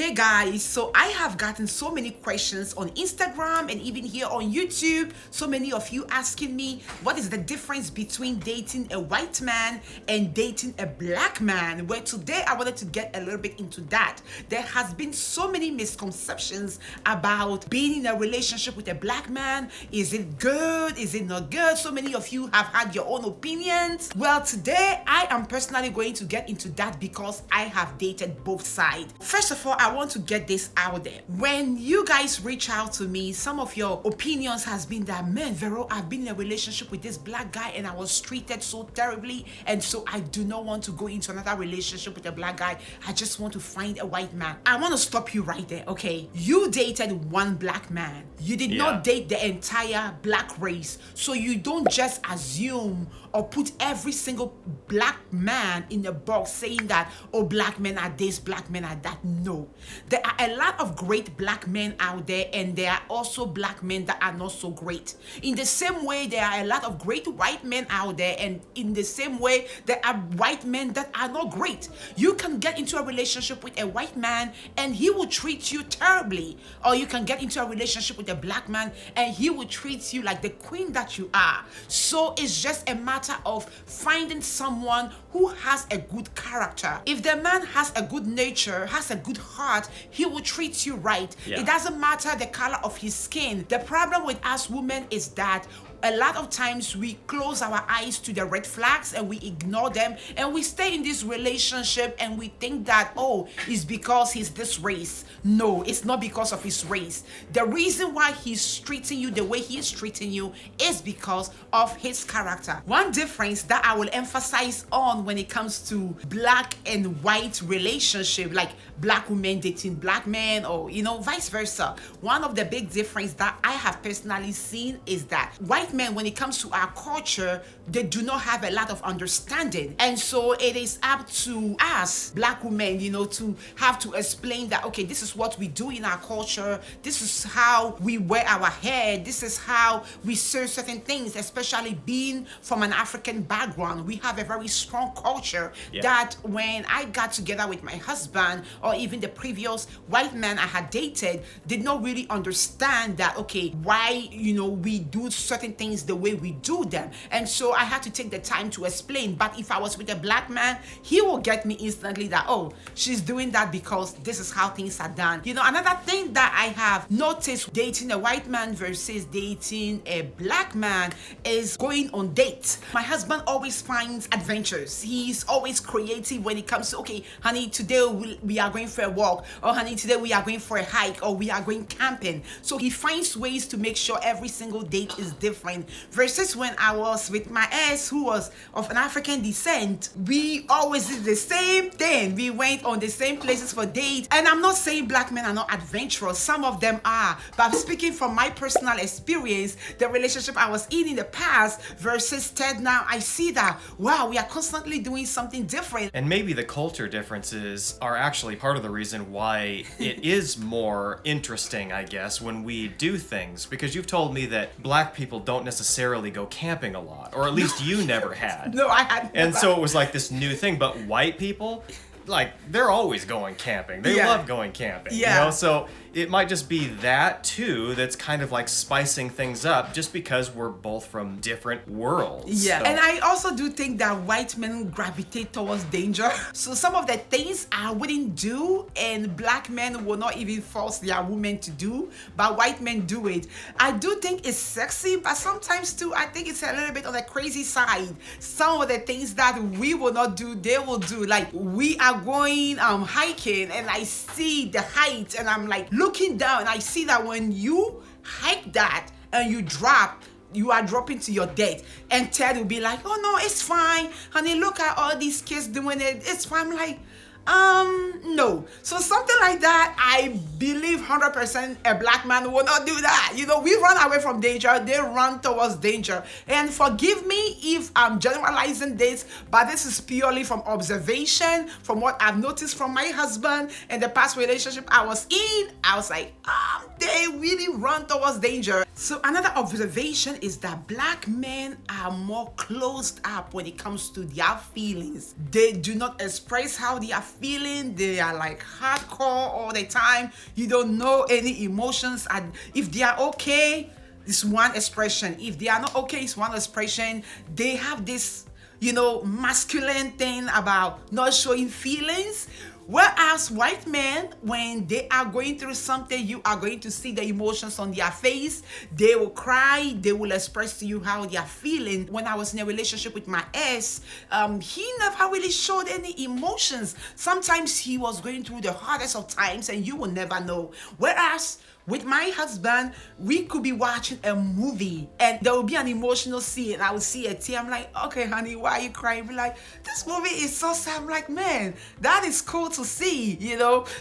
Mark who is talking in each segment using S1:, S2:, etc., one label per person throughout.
S1: Hey guys, so I have gotten so many questions on Instagram and even here on YouTube. So many of you asking me what is the difference between dating a white man and dating a black man. Well, today I wanted to get a little bit into that. There has been so many misconceptions about being in a relationship with a black man. Is it good? Is it not good? So many of you have had your own opinions. Well, today I am personally going to get into that because I have dated both sides. First of all, I want to get this out there. When you guys reach out to me, some of your opinions has been that, man, Vero, I've been in a relationship with this black guy and I was treated so terribly, and so I do not want to go into another relationship with a black guy. I just want to find a white man. I want to stop you right there, okay? You dated one black man. You did not date the entire black race. So you don't just assume or put every single black man in a box saying that, oh, black men are this, black men are that. No. There are a lot of great black men out there, and there are also black men that are not so great. In the same way, there are a lot of great white men out there, and in the same way, there are white men that are not great. You can get into a relationship with a white man and he will treat you terribly, or you can get into a relationship with a black man and he will treat you like the queen that you are. So it's just a matter of finding someone who has a good character. If the man has a good nature, has a good heart, he will treat you right. It doesn't matter the color of his skin. The problem with us women is that a lot of times we close our eyes to the red flags and we ignore them, and we stay in this relationship and we think that, oh, it's because he's this race. No, it's not because of his race. The reason why he's treating you the way he is treating you is because of his character. One difference that I will emphasize on when it comes to black and white relationship, like black women dating black men, or vice versa, one of the big difference that I have personally seen is that white men, when it comes to our culture, they do not have a lot of understanding, and so it is up to us black women to have to explain that, okay, this is what we do in our culture, this is how we wear our hair, this is how we serve certain things. Especially being from an African background, we have a very strong culture that when I got together with my husband, or even the previous white man I had dated, did not really understand that, okay, why we do certain things the way we do them. And so I had to take the time to explain. But if I was with a black man, he will get me instantly that, oh, she's doing that because this is how things are done. Another thing that I have noticed dating a white man versus dating a black man is going on dates. My husband always finds adventures. He's always creative when it comes to, okay, honey, today we are going for a walk, or honey, today we are going for a hike, or we are going camping. So he finds ways to make sure every single date is different. Versus when I was with my ex, who was of an African descent, we always did the same thing. We went on the same places for dates. And I'm not saying black men are not adventurous. Some of them are. But speaking from my personal experience, the relationship I was in the past versus Ted now, I see that, wow, we are constantly doing something different.
S2: And maybe the culture differences are actually part of the reason why it is more interesting, I guess, when we do things. Because you've told me that black people don't necessarily go camping a lot, or at least you never had.
S1: No, I had never.
S2: And so it was like this new thing. But white people, like, they're always going camping. They love going camping. So it might just be that too that's kind of like spicing things up, just because we're both from different worlds.
S1: So. And I also do think that white men gravitate towards danger. So some of the things I wouldn't do, and black men will not even force their women to do, but white men do it. I do think it's sexy, but sometimes too, I think it's a little bit on the crazy side. Some of the things that we will not do, they will do. Like, we are going hiking, and I see the height, and I'm like looking down, and I see that when you hike that and you are dropping to your death. And Ted will be like, oh no, it's fine, honey, look at all these kids doing it, it's fine. I'm like, no. So something like that, I believe 100% a black man will not do that. We run away from danger, they run towards danger. And forgive me if I'm generalizing this, but this is purely from observation, from what I've noticed from my husband and the past relationship I was in. I was like, they really run towards danger. So another observation is that black men are more closed up when it comes to their feelings. They do not express how they are feeling. They are like hardcore all the time. You don't know any emotions, and if they are okay, it's one expression. If they are not okay, it's one expression. They have this, masculine thing about not showing feelings. Whereas white men, when they are going through something, you are going to see the emotions on their face. They will cry. They will express to you how they are feeling. When I was in a relationship with my ex, he never really showed any emotions. Sometimes he was going through the hardest of times and you will never know. Whereas with my husband, we could be watching a movie and there will be an emotional scene and I will see a tear. I'm like, okay, honey, why are you crying? Be like, this movie is so sad. I'm like, man, that is cool to see,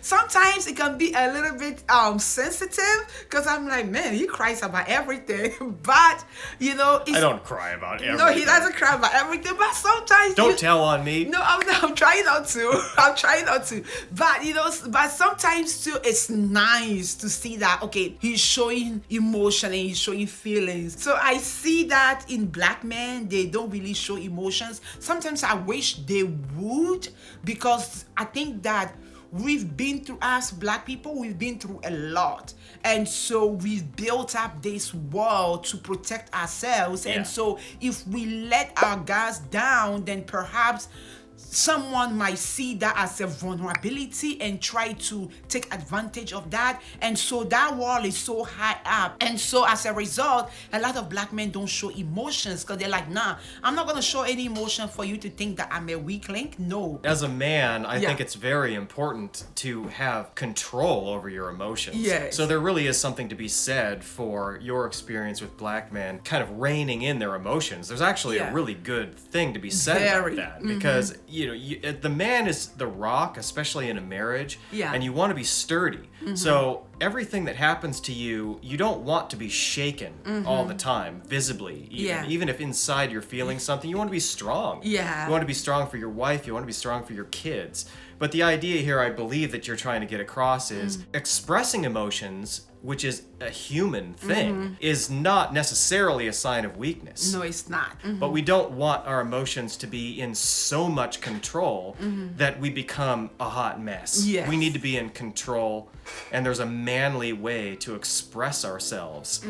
S1: Sometimes it can be a little bit sensitive because I'm like, man, he cries about everything. But,
S2: I don't cry about everything.
S1: No, he doesn't cry about everything. But sometimes...
S2: Don't tell on me.
S1: No, I'm trying not to. I'm trying not to. But, but sometimes too, it's nice to see that, okay, he's showing emotion and he's showing feelings. So I see that in black men, they don't really show emotions. Sometimes I wish they would, because I think that we've been through, as black people, we've been through a lot. And so we've built up this wall to protect ourselves.
S2: Yeah.
S1: And so if we let our guards down, then perhaps someone might see that as a vulnerability and try to take advantage of that. And so that wall is so high up. And so as a result, a lot of black men don't show emotions because they're like, nah, I'm not going to show any emotion for you to think that I'm a weak link. No.
S2: As a man, I think it's very important to have control over your emotions.
S1: Yes.
S2: So there really is something to be said for your experience with black men kind of reining in their emotions. There's actually a really good thing to be said about that, because the man is the rock, especially in a marriage, and you want to be sturdy. So everything that happens to you, you don't want to be shaken all the time, visibly. Even if inside you're feeling something, you want to be strong. You want to be strong for your wife, you want to be strong for your kids. But the idea here, I believe, that you're trying to get across is expressing emotions, which is a human thing, is not necessarily a sign of weakness.
S1: No, it's not.
S2: But we don't want our emotions to be in so much control that we become a hot mess.
S1: Yes.
S2: We need to be in control, and there's a manly way to express ourselves.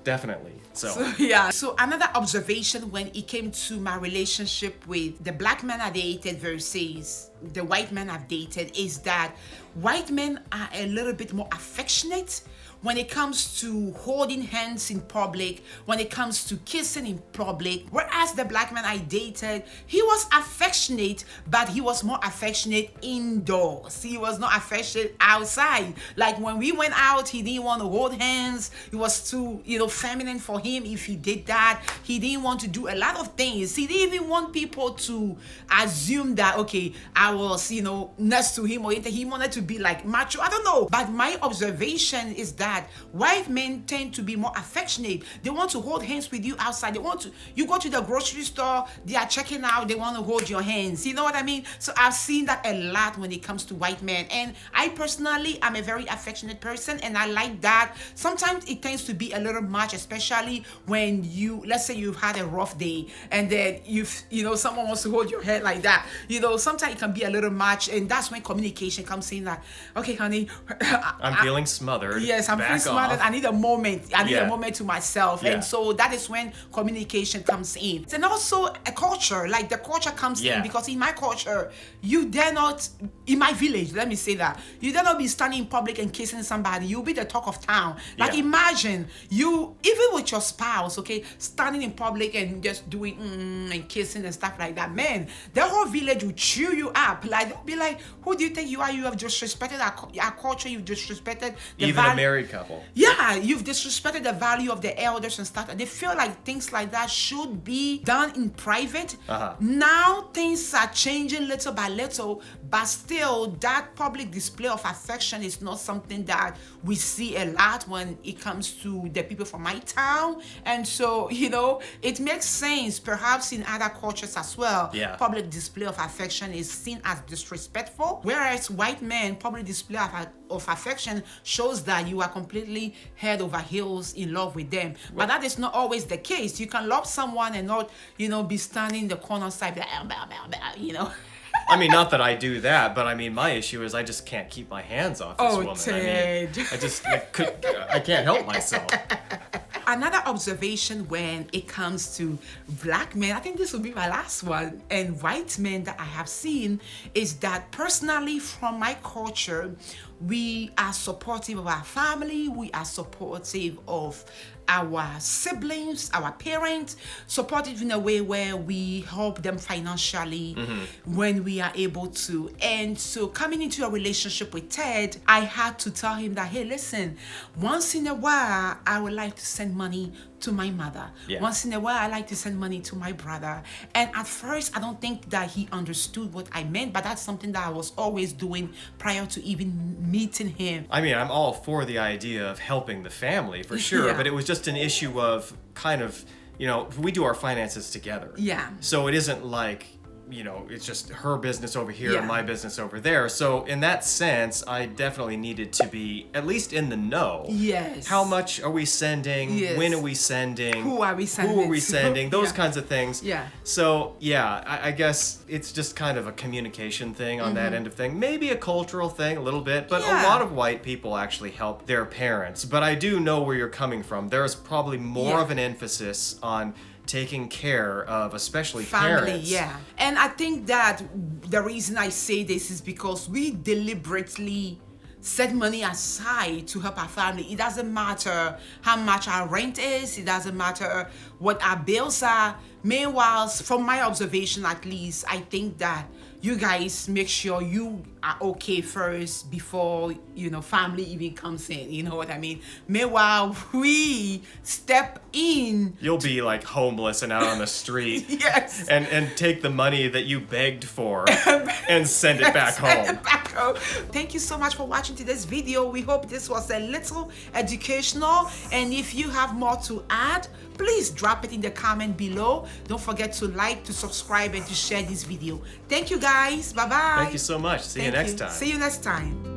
S2: Definitely. So
S1: another observation when it came to my relationship with the black man I dated versus the white man I've dated is that white men are a little bit more affectionate when it comes to holding hands in public, when it comes to kissing in public. Whereas the black man I dated, he was affectionate, but he was more affectionate indoors. He was not affectionate outside. Like when we went out, he didn't want to hold hands. It was too, feminine for him if he did that. He didn't want to do a lot of things. He didn't even want people to assume that, okay, I was, next to him, or he wanted to be like macho. I don't know. But my observation is that white men tend to be more affectionate. They want to hold hands with you outside. You go to the grocery store, they are checking out, they want to hold your hands. You know what I mean? So I've seen that a lot when it comes to white men. And I personally am a very affectionate person, and I like that. Sometimes it tends to be a little much, especially when let's say you've had a rough day and then someone wants to hold your hand like that. Sometimes it can be a little much, and that's when communication comes in that, okay, honey,
S2: I'm feeling smothered.
S1: Yes, I'm feeling smothered. I need a moment. I need a moment to myself. And so that is when communication comes in. And also a culture, like the culture comes in, because in my culture, you dare not, in my village, let me say that, you dare not be standing in public and kissing somebody. You'll be the talk of town. Like imagine you, even with your spouse, okay, standing in public and just doing and kissing and stuff like that. Man, the whole village will chew you up. Like they'll be like, who do you think you are? You have disrespected our culture. You've disrespected the
S2: even a married couple.
S1: Yeah, you've disrespected the value of the elders and stuff. They feel like things like that should be done in private. Now things are changing little by little, but but still that public display of affection is not something that we see a lot when it comes to the people from my town. And so, it makes sense perhaps in other cultures as well.
S2: Yeah.
S1: Public display of affection is seen as disrespectful, whereas white men, public display of affection shows that you are completely head over heels in love with them. But that is not always the case. You can love someone and not, be standing in the corner side,
S2: I mean, not that I do that, but I mean, my issue is I just can't keep my hands off this woman.
S1: Ted.
S2: I can't help myself.
S1: Another observation when it comes to black men, I think this will be my last one, and white men that I have seen, is that personally from my culture, we are supportive of our family, we are supportive of our siblings, our parents, supportive in a way where we help them financially when we are able to. And so coming into a relationship with Ted, I had to tell him that, hey, listen, once in a while, I would like to send money to my mother.
S2: Yeah.
S1: Once in a while, I like to send money to my brother. And at first, I don't think that he understood what I meant, but that's something that I was always doing prior to even meeting him.
S2: I mean, I'm all for the idea of helping the family, for sure, but it was just an issue of kind of, we do our finances together.
S1: Yeah.
S2: So it isn't like, it's just her business over here and my business over there. So in that sense, I definitely needed to be at least in the know.
S1: Yes.
S2: How much are we sending?
S1: Yes.
S2: When are we sending?
S1: Who are we sending?
S2: Who are we sending? Those kinds of things.
S1: Yeah.
S2: So I guess it's just kind of a communication thing on that end of thing. Maybe a cultural thing a little bit, but a lot of white people actually help their parents. But I do know where you're coming from. There's probably more of an emphasis on taking care of especially
S1: family,
S2: parents.
S1: yeah. And I think that the reason I say this is because we deliberately set money aside to help our family. It doesn't matter how much our rent is, it doesn't matter what our bills are. Meanwhile, from my observation at least, I think that you guys make sure you are okay first before, family even comes in. You know what I mean? Meanwhile, we step in.
S2: You'll be like homeless and out on the street.
S1: Yes.
S2: And take the money that you begged for and send it back home.
S1: Thank you so much for watching today's video. We hope this was a little educational. And if you have more to add, please drop it in the comment below. Don't forget to like, to subscribe, and to share this video. Thank you guys. Bye-bye.
S2: Thank you so much. See you next time.
S1: See you next time.